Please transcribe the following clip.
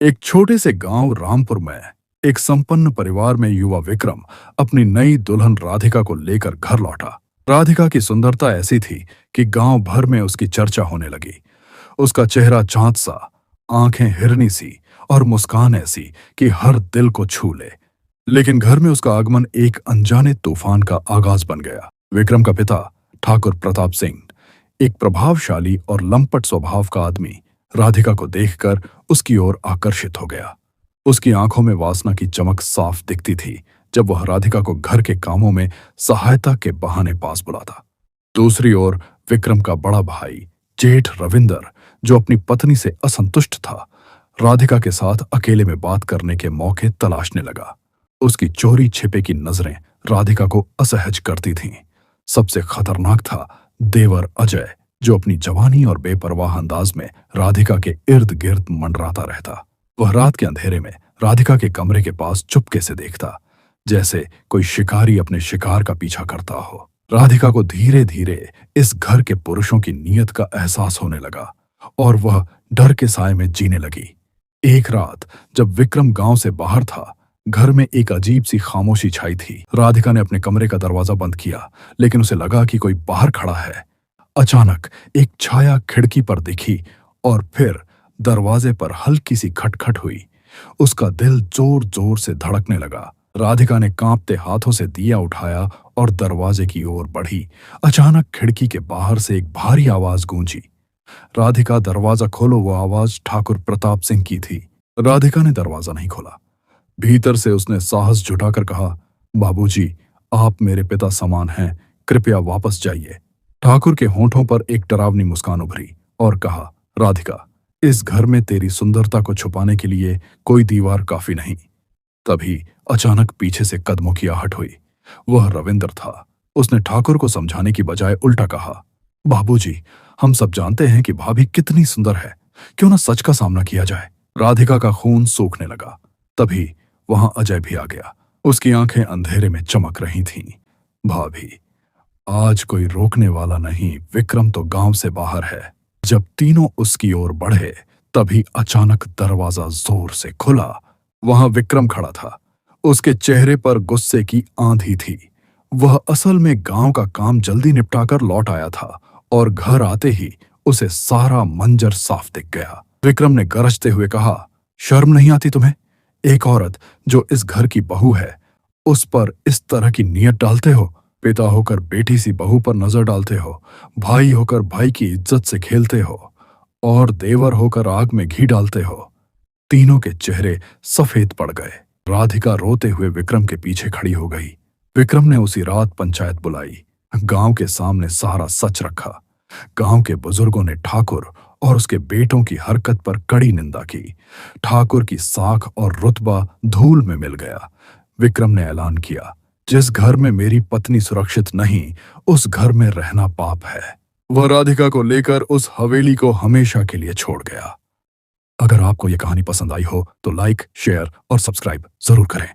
एक छोटे से गांव रामपुर में एक संपन्न परिवार में युवा विक्रम अपनी नई दुल्हन राधिका को लेकर घर लौटा। राधिका की सुंदरता ऐसी थी कि गांव भर में उसकी चर्चा होने लगी। उसका चेहरा चांद सा, आंखें हिरनी सी और मुस्कान ऐसी कि हर दिल को छू ले। लेकिन घर में उसका आगमन एक अनजाने तूफान का आगाज बन गया। विक्रम का पिता ठाकुर प्रताप सिंह, एक प्रभावशाली और लंपट स्वभाव का आदमी, राधिका को देखकर उसकी ओर आकर्षित हो गया। उसकी आंखों में वासना की चमक साफ दिखती थी जब वह राधिका को घर के कामों में सहायता के बहाने पास बुलाता। दूसरी ओर विक्रम का बड़ा भाई जेठ रविंदर, जो अपनी पत्नी से असंतुष्ट था, राधिका के साथ अकेले में बात करने के मौके तलाशने लगा। उसकी चोरी छिपे की नजरें राधिका को असहज करती थीं। सबसे खतरनाक था देवर अजय, जो अपनी जवानी और बेपरवाह अंदाज में राधिका के इर्द गिर्द मंडराता रहता। वह रात के अंधेरे में राधिका के कमरे के पास चुपके से देखता, जैसे कोई शिकारी अपने शिकार का पीछा करता हो। राधिका को धीरे धीरे इस घर के पुरुषों की नीयत का एहसास होने लगा और वह डर के साए में जीने लगी। एक रात जब विक्रम गांव से बाहर था, घर में एक अजीब सी खामोशी छाई थी। राधिका ने अपने कमरे का दरवाजा बंद किया, लेकिन उसे लगा कि कोई बाहर खड़ा है। अचानक एक छाया खिड़की पर दिखी और फिर दरवाजे पर हल्की सी खटखट हुई। उसका दिल जोर जोर से धड़कने लगा। राधिका ने कांपते हाथों से दिया उठाया और दरवाजे की ओर बढ़ी। अचानक खिड़की के बाहर से एक भारी आवाज गूंजी। राधिका, दरवाजा खोलो। वो आवाज ठाकुर प्रताप सिंह की थी। राधिका ने दरवाजा नहीं खोला। भीतर से उसने साहस जुटाकर कहा, बाबूजी, आप मेरे पिता समान हैं, कृपया वापस जाइए। ठाकुर के होंठों पर एक डरावनी मुस्कान उभरी और कहा, राधिका, इस घर में तेरी सुंदरता को छुपाने के लिए कोई दीवार काफी नहीं। तभी अचानक पीछे से कदमों की आहट हुई। वह रविंदर था। उसने ठाकुर को समझाने की बजाय उल्टा कहा, बाबूजी, हम सब जानते हैं कि भाभी कितनी सुंदर है, क्यों ना सच का सामना किया जाए। राधिका का खून सूखने लगा। तभी वहां अजय भी आ गया। उसकी आंखें अंधेरे में चमक रही थीं। भाभी, आज कोई रोकने वाला नहीं, विक्रम तो गांव से बाहर है। जब तीनों उसकी ओर बढ़े, तभी अचानक दरवाजा जोर से खुला। वहां विक्रम खड़ा था। उसके चेहरे पर गुस्से की आंधी थी। वह असल में गांव का काम जल्दी निपटाकर लौट आया था और घर आते ही उसे सारा मंजर साफ दिख गया। विक्रम ने गरजते हुए कहा, शर्म नहीं आती तुम्हें? एक औरत जो इस घर की बहू है, उस पर इस तरह की नीयत डालते हो? पिता होकर बेटी सी बहू पर नजर डालते हो, भाई होकर भाई की इज्जत से खेलते हो और देवर होकर आग में घी डालते हो। तीनों के चेहरे सफेद पड़ गए। राधिका रोते हुए विक्रम के पीछे खड़ी हो गई। विक्रम ने उसी रात पंचायत बुलाई। गांव के सामने सारा सच रखा। गांव के बुजुर्गों ने ठाकुर और उसके बेटों की हरकत पर कड़ी निंदा की। ठाकुर की साख और रुतबा धूल में मिल गया। विक्रम ने ऐलान किया, जिस घर में मेरी पत्नी सुरक्षित नहीं, उस घर में रहना पाप है। वह राधिका को लेकर उस हवेली को हमेशा के लिए छोड़ गया। अगर आपको यह कहानी पसंद आई हो तो लाइक, शेयर और सब्सक्राइब जरूर करें।